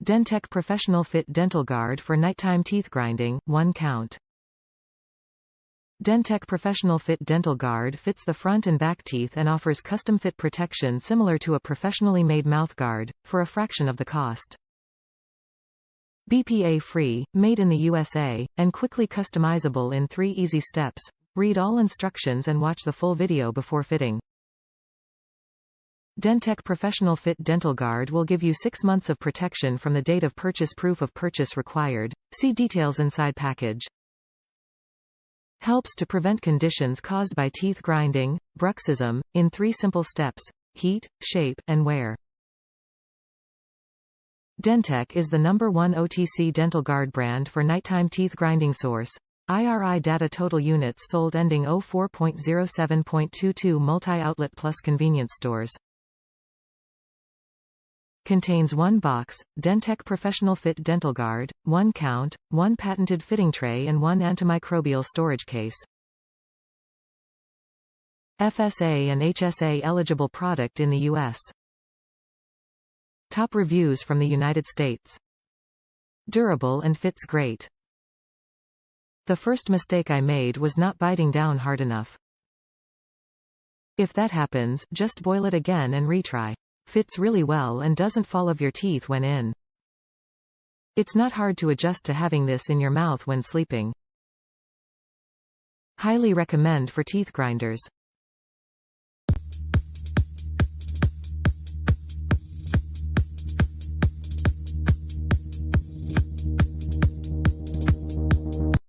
DenTek Professional-Fit Dental Guard for nighttime teeth grinding, 1 count. DenTek Professional-Fit Dental Guard fits the front and back teeth and offers custom-fit protection similar to a professionally made mouth guard, for a fraction of the cost. BPA-free, made in the USA, and quickly customizable in 3 easy steps. Read all instructions and watch the full video before fitting. DenTek Professional-Fit Dental Guard will give you 6 months of protection from the date of purchase. Proof of purchase required. See details inside package. Helps to prevent conditions caused by teeth grinding, bruxism, in 3 simple steps: heat, shape, and wear. DenTek is the #1 OTC dental guard brand for nighttime teeth grinding. Source: IRI data. Total units sold ending 04.07.22 multi-outlet plus convenience stores. Contains 1 box, DenTek Professional-Fit Dental Guard, 1 count, 1 patented fitting tray and 1 antimicrobial storage case. FSA and HSA eligible product in the U.S. Top reviews from the United States. Durable and fits great. The first mistake I made was not biting down hard enough. If that happens, just boil it again and retry. Fits really well and doesn't fall of your teeth when in. It's not hard to adjust to having this in your mouth when sleeping. Highly recommend for teeth grinders.